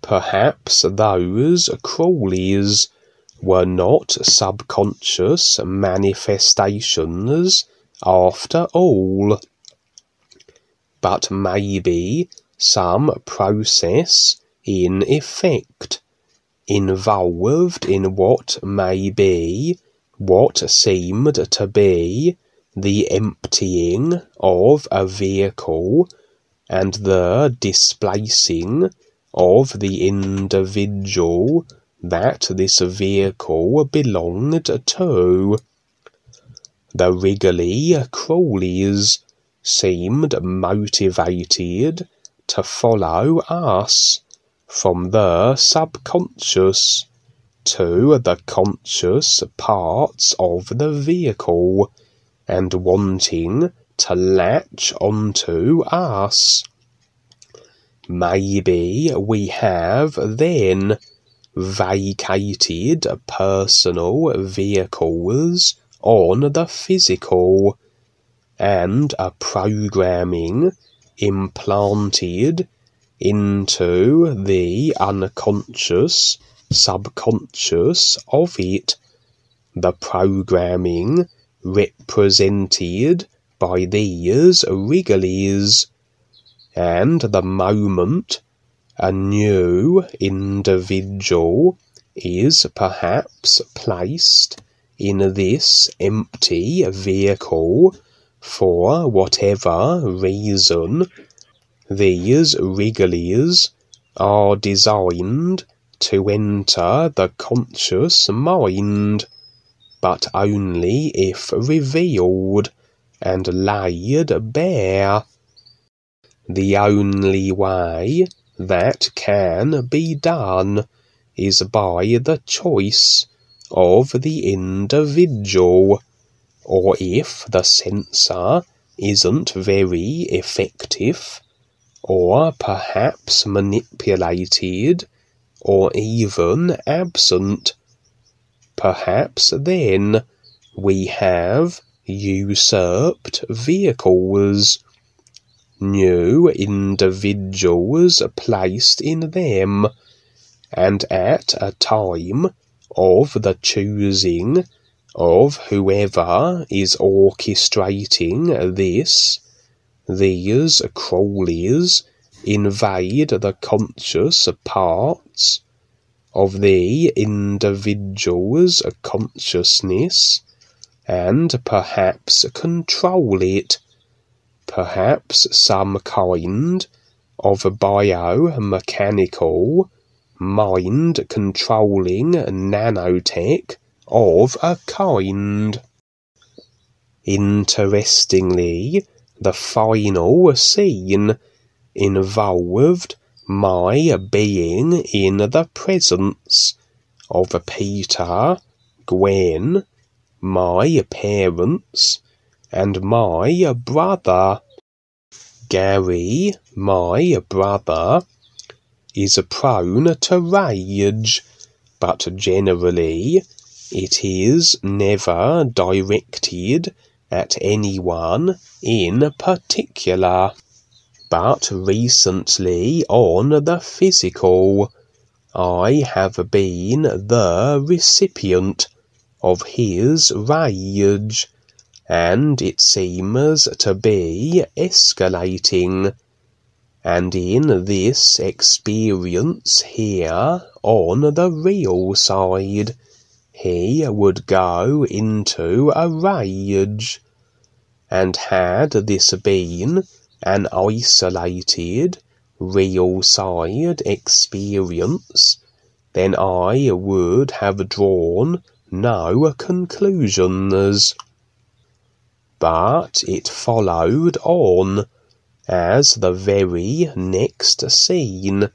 Perhaps those crawlies were not subconscious manifestations after all, but maybe some process in effect involved in what may be what seemed to be the emptying of a vehicle and the displacing of the individual that this vehicle belonged to. The wriggly crawlies seemed motivated to follow us from the subconscious to the conscious parts of the vehicle and wanting to latch onto us. Maybe we have then vacated personal vehicles on the physical, and a programming implanted into the unconscious subconscious of it, the programming represented by these wrigglies, and the moment a new individual is perhaps placed in this empty vehicle for whatever reason, these wrigglies are designed to enter the conscious mind, but only if revealed and laid bare. The only way that can be done is by the choice of the individual, or if the censor isn't very effective, or perhaps manipulated, or even absent, perhaps then we have usurped vehicles, new individuals placed in them, and at a time of the choosing of whoever is orchestrating this, these crawlies invade the conscious parts of the individual's consciousness and perhaps control it, perhaps some kind of biomechanical, mind-controlling nanotech of a kind. Interestingly, the final scene involved my being in the presence of Peter, Gwen, my parents, and my brother. Gary, my brother, is prone to rage, but generally it is never directed at anyone in particular. But recently on the physical, I have been the recipient of his rage, and it seems to be escalating. And in this experience here on the real side, he would go into a rage. And had this been an isolated, real side experience, then I would have drawn no conclusions. But it followed on as the very next scene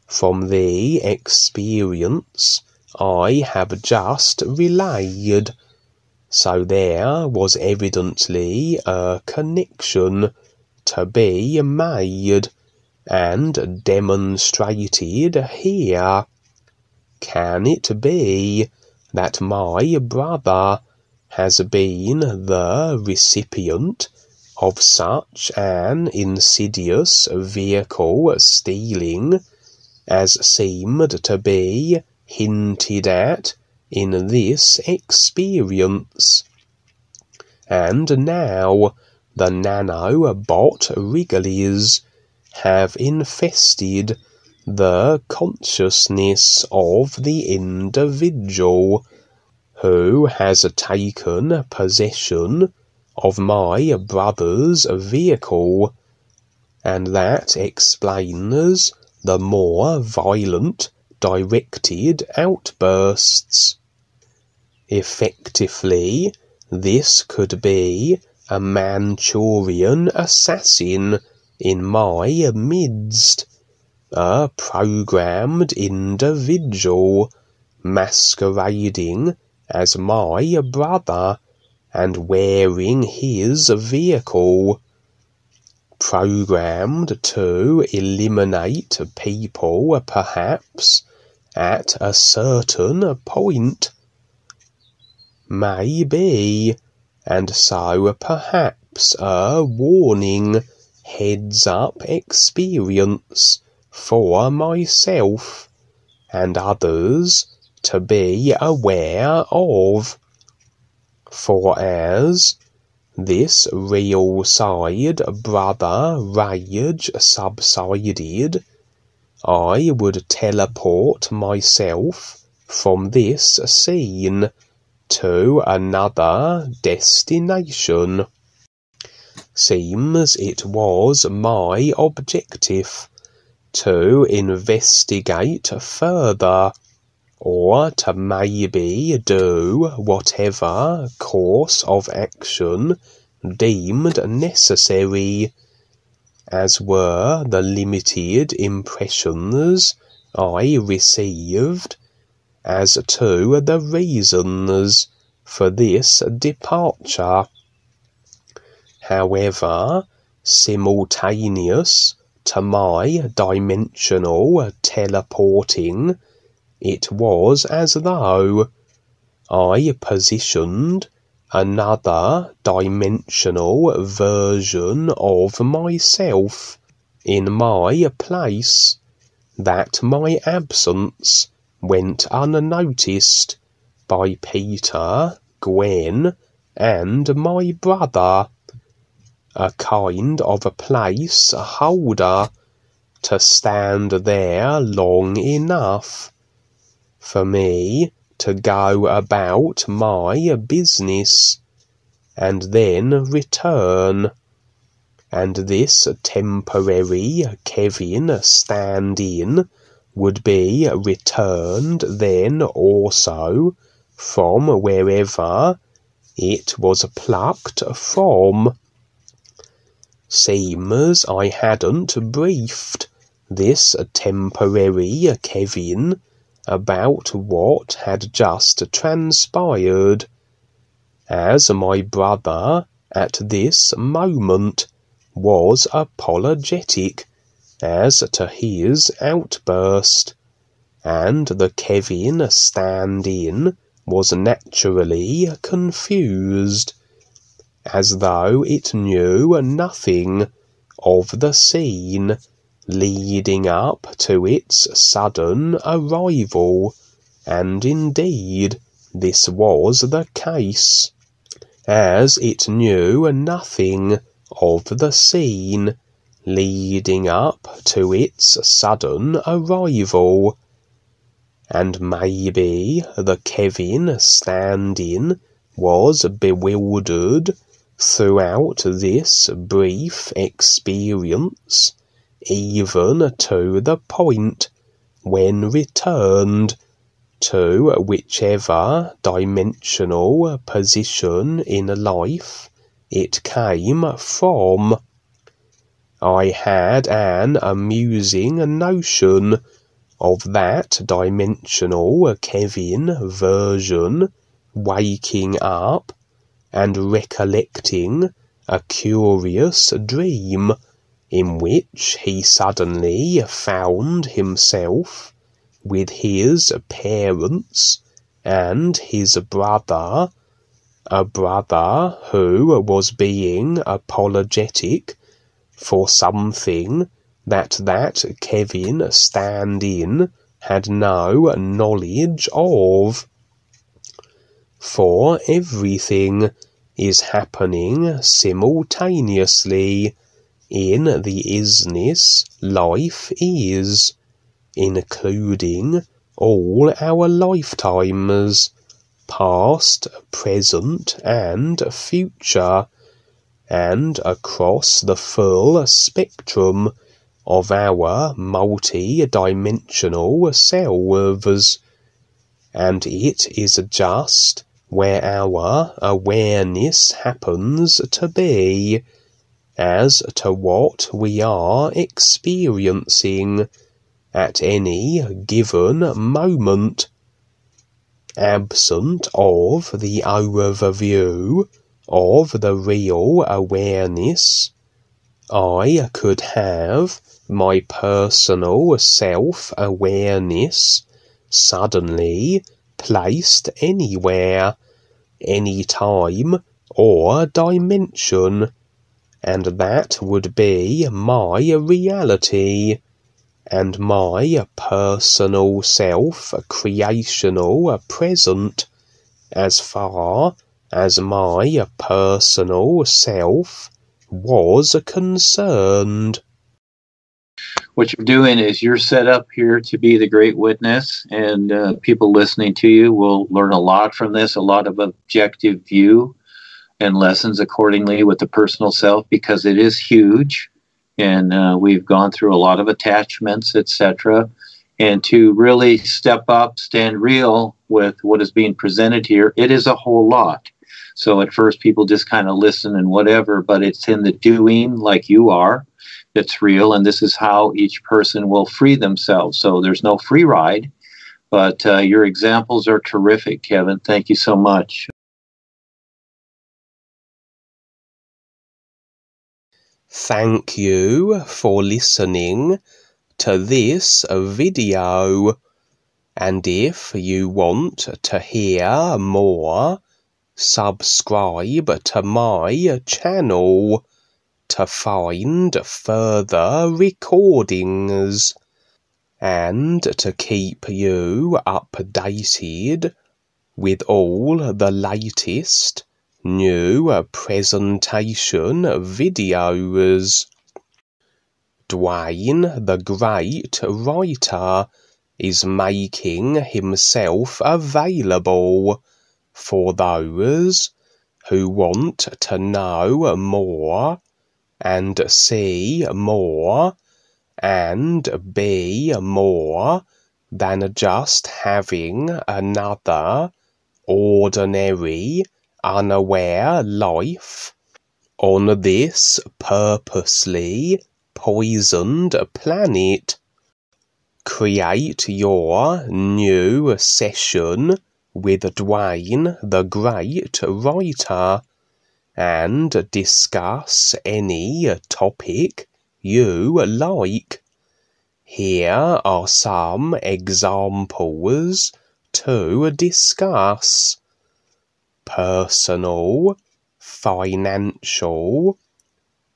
from the experience I have just relayed, so there was evidently a connection to be made and demonstrated here. Can it be that my brother has been the recipient of such an insidious vehicle stealing as seemed to be hinted at in this experience. And now the nanobot wrigglies have infested the consciousness of the individual who has taken possession of my brother's vehicle, and that explains the more violent directed outbursts. Effectively, this could be a Manchurian assassin in my midst, a programmed individual masquerading as my brother and wearing his vehicle, programmed to eliminate people perhaps at a certain point. Maybe, and so perhaps a warning, heads-up experience for myself and others to be aware of. For as this real side brother rage subsided, I would teleport myself from this scene to another destination. Seems it was my objective to investigate further, or to maybe do whatever course of action deemed necessary, as were the limited impressions I received as to the reasons for this departure. However, simultaneous to my dimensional teleporting, it was as though I positioned another dimensional version of myself in my place, that my absence went unnoticed by Peter, Gwen, and my brother, a kind of a place holder to stand there long enough for me to go about my business and then return, and this temporary Kevin stand-in would be returned then also from wherever it was plucked from. Seems I hadn't briefed this temporary Kevin about what had just transpired, as my brother at this moment was apologetic as to his outburst, and the Kevin stand-in was naturally confused, as though it knew nothing of the scene leading up to its sudden arrival, and indeed this was the case, as it knew nothing of the scene leading up to its sudden arrival, and maybe the Kevin stand-in was bewildered throughout this brief experience, even to the point when returned to whichever dimensional position in life it came from. I had an amusing notion of that dimensional Kevin version waking up and recollecting a curious dream in which he suddenly found himself with his parents and his brother, a brother who was being apologetic for something that Kevin stand-in had no knowledge of. For everything is happening simultaneously in the isness life is, including all our lifetimes, past, present, and future, and across the full spectrum of our multi-dimensional selves, and it is just where our awareness happens to be, as to what we are experiencing at any given moment, absent of the overview of the real awareness. I could have my personal self-awareness suddenly placed anywhere, any time or dimension, and that would be my reality, and my personal self-creational present, as far as my personal self was concerned. What you're doing is you're set up here to be the great witness, and people listening to you will learn a lot from this, a lot of objective view and lessons accordingly with the personal self, because it is huge, and we've gone through a lot of attachments, etc. And to really step up, stand real with what is being presented here, it is a whole lot. So at first people just kind of listen and whatever, but it's in the doing, like you are, that's real, and this is how each person will free themselves. So there's no free ride, but your examples are terrific, Kevin. Thank you so much. Thank you for listening to this video, and if you want to hear more, subscribe to my channel to find further recordings, and to keep you updated with all the latest new presentation videos. Dwayne, the great writer, is making himself available for those who want to know more and see more and be more than just having another ordinary, unaware life on this purposely poisoned planet. Create your new session with Dwayne, the great writer, and discuss any topic you like. Here are some examples to discuss: personal, financial,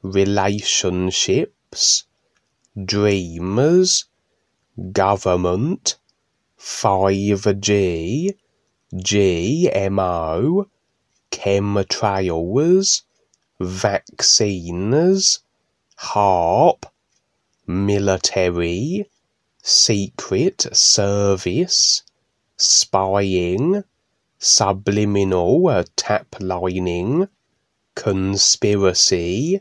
relationships, dreams, government, 5G, GMO, chemtrails, vaccines, HARP, military, secret service, spying, subliminal taplining, conspiracy,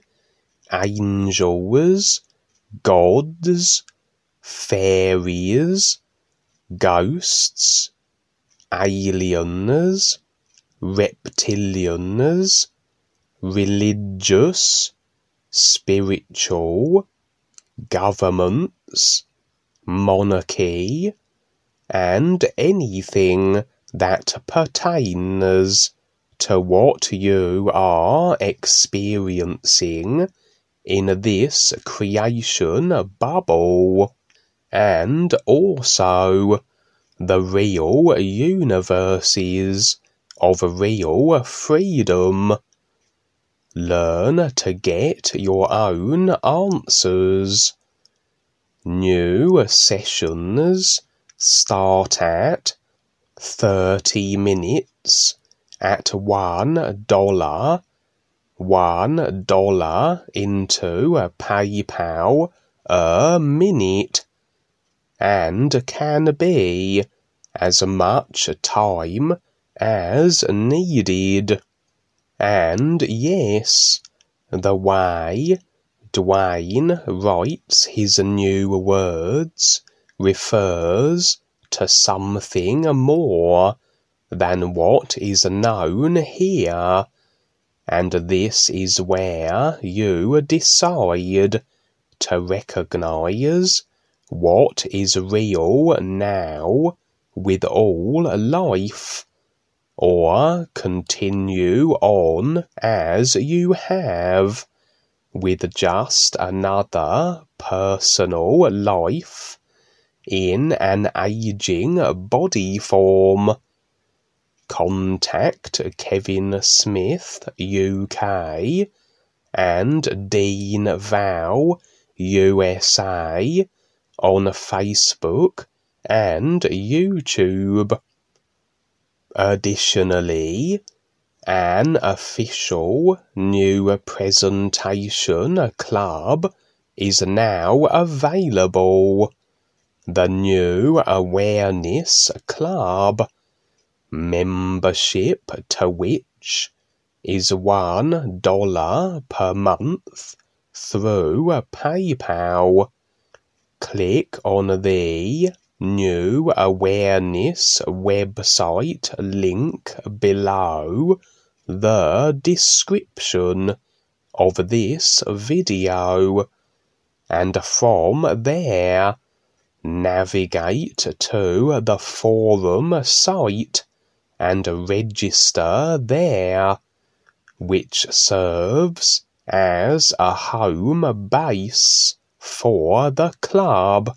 angels, gods, fairies, ghosts, aliens, reptilians, religious, spiritual, governments, monarchy, and anything that pertains to what you are experiencing in this creation bubble, and also the real universes of real freedom. Learn to get your own answers. New sessions start at 30 minutes at $1. $1 into PayPal a minute, and can be as much time as needed. And yes, the way Dwayne writes his new words refers to something more than what is known here, and this is where you decide to recognize what is real now with all life, or continue on as you have, with just another personal life in an aging body form. Contact Kevin Smith UK and Dean Val USA on Facebook and YouTube. Additionally, an official new presentation club is now available. The New Awareness Club, membership to which is $1 per month through PayPal. Click on the New Awareness website link below the description of this video, and from there navigate to the forum site and register there, which serves as a home base for the club.